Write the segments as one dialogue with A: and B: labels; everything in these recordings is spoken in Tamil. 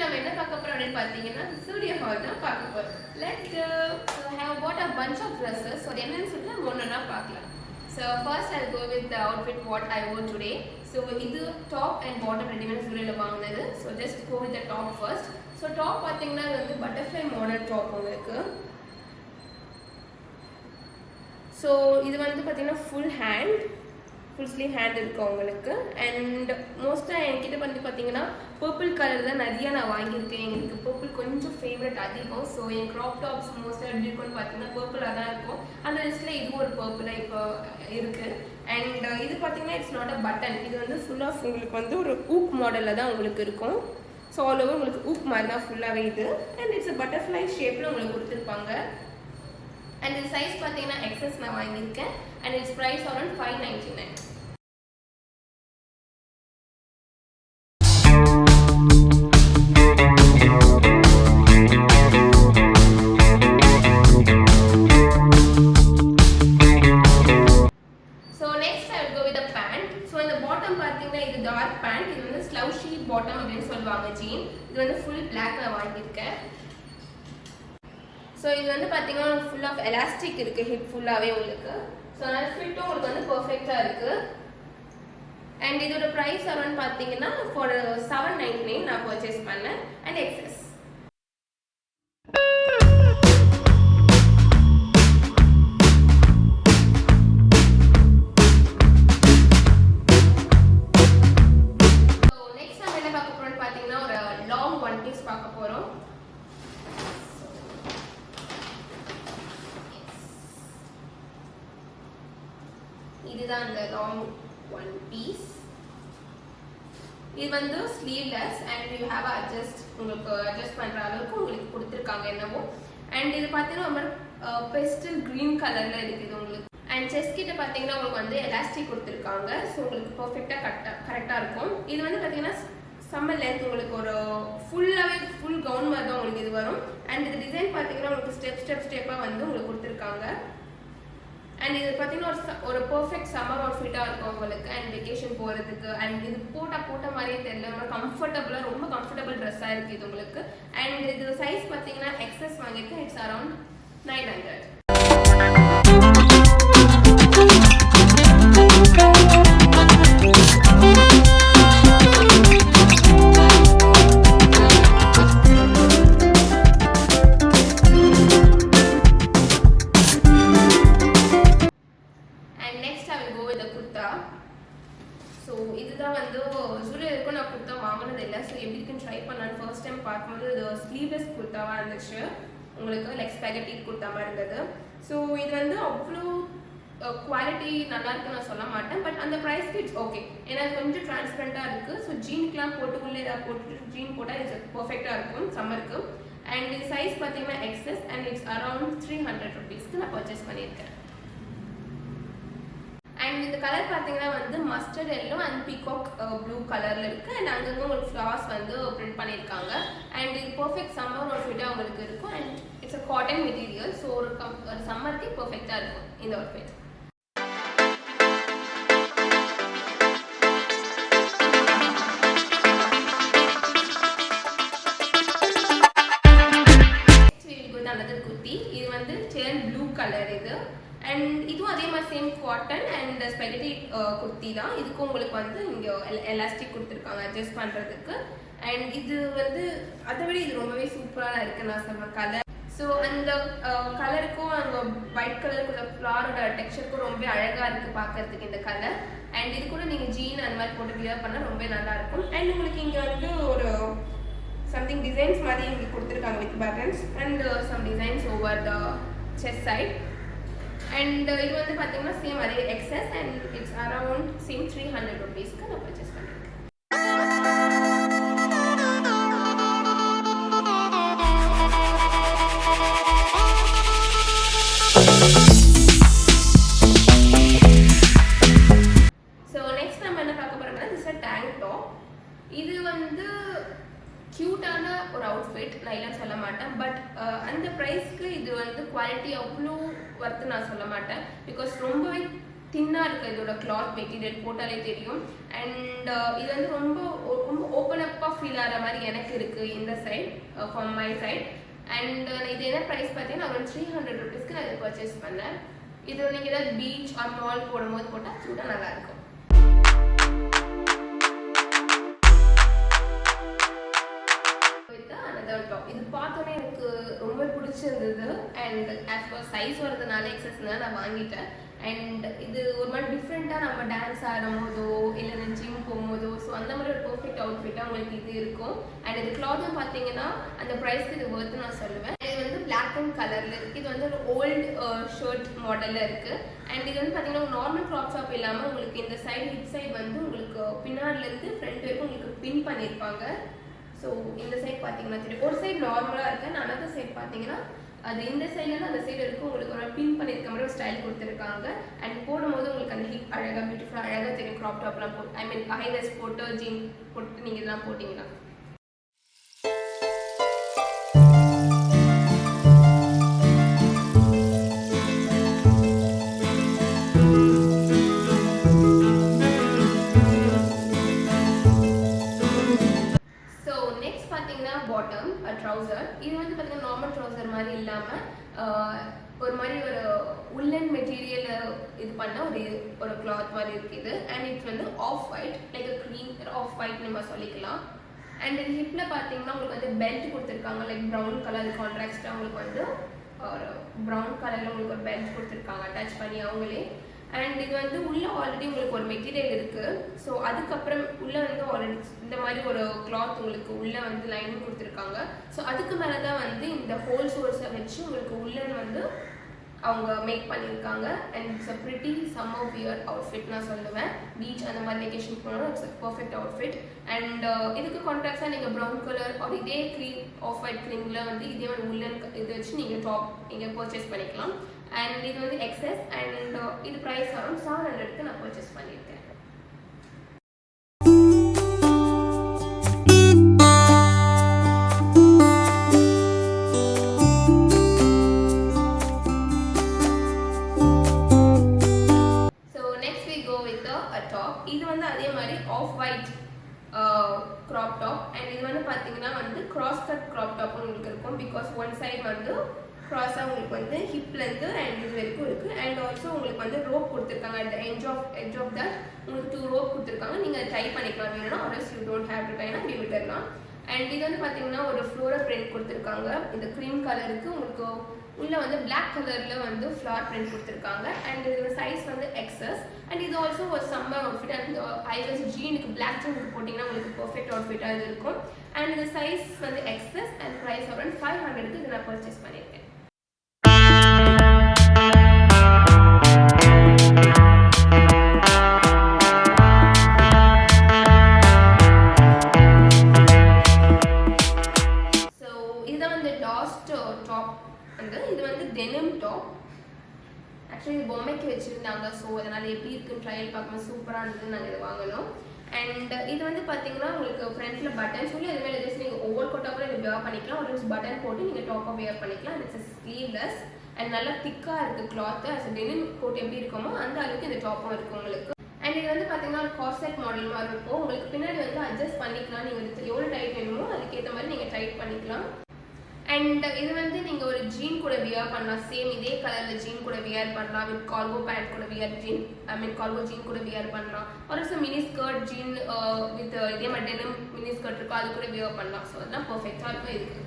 A: நம்ம என்ன பார்க்க போறோம் அப்படின்னு பார்த்தீங்கன்னா ஸ்டூடியோ ஹால் தான் பார்க்க போறோம். Let's go. So I have bought a bunch of dresses. So என்னன்னு சொல்லி நம்ம ஒண்ணா பார்க்கலாம். So first I'll go with the outfit what I wore today. So இது top and bottom ரெண்டுமே ஸ்டூடியோல வாங்குனது. So just go with the top first. So top பாத்தீங்கன்னா இது வந்து butterfly model top உங்களுக்கு. So இது வந்து பாத்தீங்கன்னா full sleeve hand இருக்கு உங்களுக்கு. And மோஸ்டா என்கிட்ட வந்து பாத்தீங்கன்னா purple color தான் நிறைய நான் வாங்கியிருக்கேன். எனக்கு purple கொஞ்சம் ஃபேவரட் அதிகம். ஸோ என் crop tops மோஸ்டா எப்படி இருக்கும்னு பார்த்தீங்கன்னா purple தான் இருக்கும். அந்த லிஸ்ட்ல இது ஒரு purple இப்போ இருக்கு. அண்ட் இது பார்த்தீங்கன்னா இட்ஸ் நாட் அ பட்டன். இது வந்து ஃபுல் ஆஃப் உங்களுக்கு வந்து ஒரு ஊக் மாடலில் தான் உங்களுக்கு இருக்கும். ஸோ ஆல் ஓவர் உங்களுக்கு ஊக் மாதிரி தான் ஃபுல்லாகவே இது. அண்ட் இட்ஸ் பட்டர்ஃப்ளை ஷேப்பில் உங்களுக்கு கொடுத்துருப்பாங்க. அண்ட் இது சைஸ் பார்த்தீங்கன்னா எக்ஸஸ் நான் வாங்கியிருக்கேன். And it's price around $599. Bottom அப்படின்னு சொல்லுவாங்க ஜீன். இது வந்து ஃபுல் பிளாக் நான் வாங்கியிருக்கேன். ஸோ இது வந்து பார்த்தீங்கன்னா ஃபுல் ஆஃப் எலாஸ்டிக் இருக்கு ஹிப் ஃபுல்லாகவே உங்களுக்கு. ஸோ அதனால ஃபிட்டும் உங்களுக்கு வந்து பர்ஃபெக்டாக இருக்கு. அண்ட் இதோட ப்ரைஸ் அரௌண்ட் பார்த்தீங்கன்னா ஃபார் $799 நான் பர்ச்சேஸ் பண்ணேன். அண்ட் எக்ஸஸ் இதுதான் இந்த லாங் ஒன் பீஸ். இது வந்து ஸ்லீவ்லெஸ் அண்ட் யூ ஹேவ் உங்களுக்கு அட்ஜஸ்ட் பண்ற அளவுக்கு உங்களுக்கு கொடுத்துருக்காங்க என்னவோ. அண்ட் இது பார்த்தீங்கன்னா ரொம்ப பெஸ்டல் கிரீன் கலர்ல இருக்குது உங்களுக்கு. அண்ட் செஸ்ட் கிட்ட பார்த்தீங்கன்னா உங்களுக்கு வந்து எலாஸ்டிக் கொடுத்துருக்காங்க. ஸோ உங்களுக்கு பர்ஃபெக்டாக கரெக்டாக இருக்கும். இது வந்து பார்த்தீங்கன்னா செம்ம லென்த் உங்களுக்கு ஒரு ஃபுல்லாகவே ஃபுல் கவுன் மாதிரி தான் உங்களுக்கு இது வரும். அண்ட் இது டிசைன் பார்த்தீங்கன்னா உங்களுக்கு ஸ்டெப்பாக வந்து உங்களுக்கு கொடுத்துருக்காங்க. அண்ட் இது பார்த்தீங்கன்னா ஒரு பர்ஃபெக்ட் சம்மர் அவுட்ஃபிட்டாக இருக்கும் உங்களுக்கு. அண்ட் வெக்கேஷன் போகிறதுக்கு. அண்ட் இது போட்ட மாதிரியே தெரியல, ரொம்ப கம்ஃபர்டபுள் ட்ரெஸ்ஸாக இருக்குது இது உங்களுக்கு. அண்ட் இது சைஸ் பார்த்தீங்கன்னா எக்ஸஸ் வாங்கியிருக்கேன். It's around 900. ஸோ இதுதான் வந்து ஜூலியா இருக்கும் நான் குர்த்தா வாங்கினது இல்லை. ஸோ எப்படி இருக்குன்னு ட்ரை பண்ணலான்னு ஃபர்ஸ்ட் டைம் பார்க்கும்போது இது ஸ்லீவ்லெஸ் குர்த்தாவாக இருந்துச்சு உங்களுக்கு. லைக் ஸ்பெகட்டி குர்த்தா மாதிரி இருந்தது. ஸோ இது வந்து அவ்வளோ குவாலிட்டி நல்லா இருக்குன்னு நான் சொல்ல மாட்டேன். பட் அந்த ப்ரைஸ்க்கு இட்ஸ் ஓகே. ஏன்னா கொஞ்சம் டிரான்ஸ்பரண்டாக இருக்குது. ஸோ ஜீனுக்குலாம் போட்டுக்குள்ளே ஏதாவது போட்டுட்டு ஜீன் போட்டால் இது பர்ஃபெக்டாக இருக்கும் சம்மருக்கு. அண்ட் இது சைஸ் பார்த்தீங்கன்னா எக்ஸஸ் அண்ட் இட்ஸ் அரௌண்ட் $300 நான் பர்ச்சேஸ் பண்ணியிருக்கேன். அண்ட் இந்த கலர் பார்த்தீங்கன்னா வந்து mustard yellow and peacock blue கலரில் இருக்குது. அண்ட் அங்கங்கே உங்களுக்கு ஃப்ளார்ஸ் வந்து பிரிண்ட் பண்ணியிருக்காங்க. அண்ட் இது பர்ஃபெக்ட் சம்மர் அவுட்ஃபிட்டாக உங்களுக்கு இருக்கும். And it's a cotton material. So ஒரு சம்மருக்கு பர்ஃபெக்டாக இருக்கும் இந்த அவுட்ஃபிட். குர்த்தி இது வந்து சேல் ப்ளூ கலர் இது. அண்ட் இதுவும் அதே மாதிரி same cotton and spaghetti kurti தான். இதுக்கும் உங்களுக்கு வந்து இங்கே எலாஸ்டிக் கொடுத்துருக்காங்க அட்ஜஸ்ட் பண்ணுறதுக்கு. அண்ட் இது வந்து அதை விட இது ரொம்பவே சூப்பராக இருக்குது நான் சொல்கிறேன் கலர். ஸோ அந்த கலருக்கும் அந்த ஒயிட் கலருக்குள்ள ஃப்ளாரோட டெக்ஸ்சருக்கும் ரொம்ப அழகாக இருக்குது பார்க்கறதுக்கு இந்த கலர். அண்ட் இது கூட நீங்கள் ஜீன் அந்த மாதிரி போட்டு வியர் பண்ணால் ரொம்ப நல்லா இருக்கும். அண்ட் உங்களுக்கு இங்கே வந்து ஒரு சம்திங் டிசைன்ஸ் மாதிரி இங்கே கொடுத்துருக்காங்க with buttons and some designs over the chest side. And இது வந்து பார்த்தீங்கன்னா சேம் அதே XS and its around same $300 நான் பர்ச்சேஸ் பண்ணியிருக்கேன். ஸோ நெக்ஸ்ட் நம்ம என்ன பார்க்க போறோம்னா திஸ் இஸ் டேங்க் டாப். இது வந்து கியூட்டான ஒரு அவுட்ஃபிட் நான் இல்லைன்னு சொல்ல மாட்டேன். பட் அந்த ப்ரைஸ்க்கு இது வந்து குவாலிட்டி அவ்வளோ ஒர்த்து நான் சொல்ல மாட்டேன். பிகாஸ் ரொம்பவே தின்னாக இருக்குது இதோட கிளாத் மெட்டீரியல், போட்டாலே தெரியும். அண்ட் இது வந்து ரொம்ப ரொம்ப ஓப்பன் அப்பாக ஃபீல் ஆகிற மாதிரி எனக்கு இருக்குது இந்த side, from my side. And இது என்ன ப்ரைஸ் பார்த்தீங்கன்னா ஒரு 300 rupeesக்கு நான் இதை பர்ச்சேஸ் பண்ணேன். இது நீங்கள் ஏதாவது பீச் ஆர் மால் போடும்போது போட்டால் சூடாக நல்லாயிருக்கும். இது பார்த்தோன்னே எனக்கு ரொம்ப பிடிச்சிருந்தது. அண்ட் ஆஸ் பர் சைஸ் வரதுனால எக்ஸஸ்னால நான் வாங்கிட்டேன். அண்ட் இது ஒரு மாதிரி டிஃப்ரெண்ட்டாக நம்ம டான்ஸ் ஆடும் போதோ இல்லை ஜிம் போகும்போதோ ஸோ அந்த மாதிரி ஒரு பர்ஃபெக்ட் அவுட்ஃபிட்டாக உங்களுக்கு இது இருக்கும். அண்ட் இது கிளாத்தும் பார்த்தீங்கன்னா அந்த ப்ரைஸ்க்கு இது ஒர்த்து நான் சொல்லுவேன். இது வந்து பிளாக் அண்ட் கலரில் இருக்குது. இது வந்து ஒரு ஓல்டு ஷர்ட் மாடலில் இருக்குது. அண்ட் இது வந்து பார்த்தீங்கன்னா நார்மல் க்ராப் டாப் இல்லாமல் உங்களுக்கு இந்த சைடு ஹிப் சைடு வந்து உங்களுக்கு பின்னாடிலேருந்து ஃப்ரண்ட் வரைக்கும் உங்களுக்கு பின் பண்ணியிருப்பாங்க. ஸோ இந்த சைட் பார்த்தீங்கன்னா தெரியும், ஒரு சைடு நார்மலாக இருக்குது, அனதர் சைட் பார்த்தீங்கன்னா அது இந்த சைட்லேருந்து அந்த சைடு வரைக்கும் உங்களுக்கு ஒரு பின் பண்ணியிருக்க மாதிரி ஒரு ஸ்டைல் கொடுத்துருக்காங்க. அண்ட் போடும்போது உங்களுக்கு அந்த ஹிப் அழகாக பியூட்டிஃபுல்லாக அழகாக தெரியும். க்ராப் டாப்லாம் போட்டு ஐ மீன் ஹை வெஸ்ட் போட்டு ஜீன் போட்டு நீங்கள் இதெல்லாம் போட்டிங்கன்னா. Bottom trouser. இது வந்து பார்த்தீங்கன்னா நார்மல் ட்ரௌசர் மாதிரி இல்லாமல் ஒரு மாதிரி ஒரு உள்ளன் மெட்டீரியல் இது பண்ண ஒரு கிளாத் மாதிரி இருக்குது. அண்ட் இட்ஸ் வந்து off white, like cream off white நம்ம சொல்லிக்கலாம். அண்ட் இது ஹிப்பில் பார்த்தீங்கன்னா உங்களுக்கு வந்து பெல்ட் கொடுத்துருக்காங்க, லைக் ப்ரௌன் கலர் கான்ட்ராக்டாக உங்களுக்கு வந்து ஒரு ப்ரௌன் கலரில் உங்களுக்கு ஒரு பெல்ட் கொடுத்துருக்காங்க அட்டாச் பண்ணி அவங்களே. அண்ட் இது வந்து உள்ளே ஆல்ரெடி உங்களுக்கு ஒரு மெட்டீரியல் இருக்குது. ஸோ அதுக்கப்புறம் உள்ளே வந்து ஆல்ரெடி இந்த மாதிரி ஒரு கிளாத் உங்களுக்கு உள்ளே வந்து லைனிங் கொடுத்துருக்காங்க. ஸோ அதுக்கு மேலே தான் வந்து இந்த ஹோல் சோர்ஸை வச்சு உங்களுக்கு உள்ளே வந்து அவங்க மேக் பண்ணியிருக்காங்க. And it's a pretty summer wear outfit நான் சொல்லுவேன். பீச் அந்த மாதிரி வெக்கேஷன் போனாலும் it's a perfect outfit. And இதுக்கு கான்ட்ராக்டாக நீங்கள் ப்ரௌன் கலர் ஒரு இதே க்ரீம் ஆஃப் ஒயிட் க்ரீமில் வந்து இதே மாதிரி உள்ளன் இது வச்சு நீங்கள் டாப் நீங்கள் பர்ச்சேஸ் பண்ணிக்கலாம். அண்ட் இது வந்து எக்ஸஸ். அண்ட் இது ப்ரைஸ் அரௌண்ட் 700க்கு நான் பர்ச்சேஸ் பண்ணியிருக்கேன். இது வந்து அதே மாதிரி off white crop top. And இது வந்து பார்த்தீங்கன்னா வந்து கிராஸ் கட் க்ராப் டாப் உங்களுக்கு இருக்கும். பிகாஸ் ஒன் சைடு வந்து க்ராஸாக உங்களுக்கு வந்து ஹிப்லேருந்து அண்ட் இது வரைக்கும் இருக்குது. அண்ட் ஆல்சோ உங்களுக்கு வந்து ரோப் கொடுத்துருக்காங்க. அட் எட்ஜ் ஆஃப் தட் உங்களுக்கு 2 ரோப் கொடுத்துருக்காங்க. நீங்கள் ட்ரை பண்ணிக்கலாம் வேணும்னா, ஆர்எல்ஸ் யூ டோன்ட் ஹேவ் டு ட்ரைனா அப்படி விட்டுடலாம். அண்ட் இது வந்து பார்த்தீங்கன்னா ஒரு ஃப்ளோரல் பிரிண்ட் கொடுத்துருக்காங்க. இந்த க்ரீம் கலருக்கு உங்களுக்கு உள்ளே வந்து பிளாக் கலரில் வந்து ஃப்ளார் பிரிண்ட் கொடுத்துருக்காங்க. அண்ட் இதோட சைஸ் வந்து எக்ஸஸ். அண்ட் இது ஆல்சோ ஒரு சம்மர் அவுட்ஃபிட். அண்ட் ஐவஸ் ஜீனுக்கு பிளாக் ஜீனுக்கு போட்டிங்கன்னா உங்களுக்கு பர்ஃபெக்ட் அவுட்ஃபிட்டாக இது இருக்கும். அண்ட் இந்த சைஸ் வந்து எக்ஸஸ். அண்ட் ப்ரைஸ் அரௌண்ட் 500க்கு இது நான் பர்ச்சேஸ் பண்ணியிருக்கேன். இது வந்து டெனிம் டாப். ஆக்சுவலி இது பொம்மைக்கு வச்சுருந்தாங்க. ஸோ அதனால் எப்படி இருக்குன்னு ட்ரையல் பார்க்கும்போது சூப்பராக இருந்ததுன்னு நாங்கள் இதை வாங்கினோம். அண்ட் இது வந்து பார்த்தீங்கன்னா உங்களுக்கு ஃப்ரண்ட்டில் பட்டன் சொல்லி அது மேலே ஜஸ்ட் நீங்கள் ஓவர் கோட்டாக கூட இது வேர் பண்ணிக்கலாம். ஒரு பட்டன் போட்டு நீங்கள் டாப்பாக வேர் பண்ணிக்கலாம். இட்ஸ் ஸ்லீவ்லெஸ் அண்ட் நல்லா திக்காக இருக்குது கிளாத்து. அஸ் டெனிம் கோட் எப்படி இருக்குமோ அந்த அளவுக்கு இந்த டாப்பும் இருக்குது உங்களுக்கு. அண்ட் இது வந்து பார்த்தீங்கன்னா ஒரு கார்செட் மாடல் மாதிரி இருக்கும். உங்களுக்கு பின்னாடி வந்து அட்ஜஸ்ட் பண்ணிக்கலாம். நீங்கள் எவ்வளோ டைட் வேணுமோ அதுக்கேற்ற மாதிரி நீங்கள் டைட் பண்ணிக்கலாம். அண்ட் இது வந்து நீங்கள் ஒரு ஜீன் கூட வியர் பண்ணலாம். சேம் இதே கலரில் ஜீன் கூட வியர் பண்ணலாம். வித் கார்கோ பேண்ட் கூட வியர் கார்கோ ஜீன் கூட வியர் பண்ணலாம். ஒரு மினி ஸ்கர்ட் ஜீன் வித் இதே மாதிரி டெனிம் மினி ஸ்கர்ட் இருக்கும், அது கூட வியர் பண்ணலாம். ஸோ அதெல்லாம் பர்ஃபெக்டாக இருக்கும் இதுக்கு.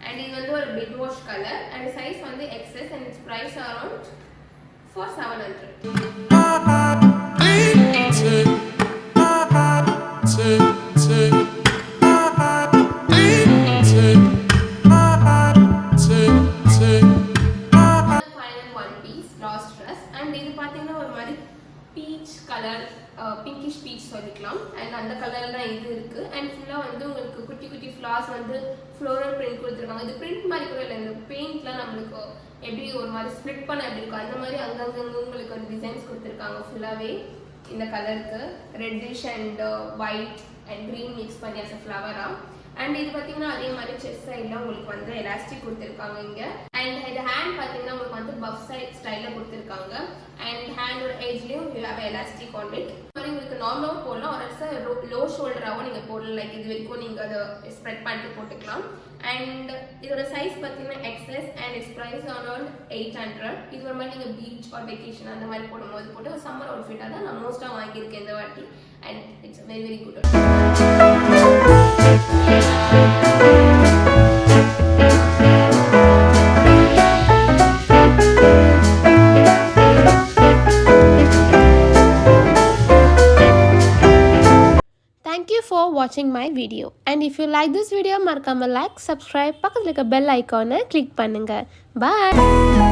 A: அண்ட் இது வந்து ஒரு bit wash colour. And size வந்து XS. And it's price around for 700. Pinkish peach சொல்லிக்கலாம். அண்ட் அந்த கலரில் தான் இது இருக்குது. அண்ட் ஃபுல்லாக வந்து உங்களுக்கு குட்டி குட்டி ஃப்ளார்ஸ் வந்து ஃப்ளோரல் பிரிண்ட் கொடுத்துருக்காங்க. இது பிரிண்ட் மாதிரி கூட இல்லை, இந்த பெயிண்ட்லாம் நம்மளுக்கு எப்படி ஒரு மாதிரி ஸ்ப்ளிட் பண்ண எப்படி இருக்கும் அந்த மாதிரி அங்கங்கே உங்களுக்கு ஒரு டிசைன்ஸ் கொடுத்துருக்காங்க. ஃபுல்லாகவே இந்த கலருக்கு reddish and white and green mix பண்ணி அஸ் அ ஃப்ளவராக. அண்ட் இது பார்த்தீங்கன்னா அதே மாதிரி செஸ்ட் சைடில் உங்களுக்கு வந்து எலாஸ்டிக் கொடுத்துருக்காங்க இங்கே. அண்ட் இது ஹேண்ட் பார்த்தீங்கன்னா உங்களுக்கு வந்து பஃப் சைட் ஸ்டைலில் கொடுத்துருக்காங்க. அண்ட் ஹேண்டோட ஏஜ்லேயும் you have elastic on it. மாதிரி உங்களுக்கு நார்மலாகவும் போடலாம், ஒரு லோ ஷோல்டராகவும் நீங்கள் போடலாம். லைக் இது வரைக்கும் நீங்கள் அதை ஸ்ப்ரெட் பண்ணிட்டு போட்டுக்கலாம். அண்ட் இதோட சைஸ் பார்த்தீங்கன்னா XS and it's price around 800. இது ஒரு மாதிரி நீங்கள் பீச் ஆர் வெக்கேஷன் அந்த மாதிரி போடும்போது போட்டு ஒரு சம்மர் அவுட்ஃபிட்டாக தான் நான் மோஸ்ட்டாக வாங்கியிருக்கேன் இந்த வாட்டி. And it's very very good.
B: Thank you for watching my video, and if you like this video மறக்காம like, subscribe, பக்கத்துல இருக்க bell icon click பண்ணுங்க. Bye.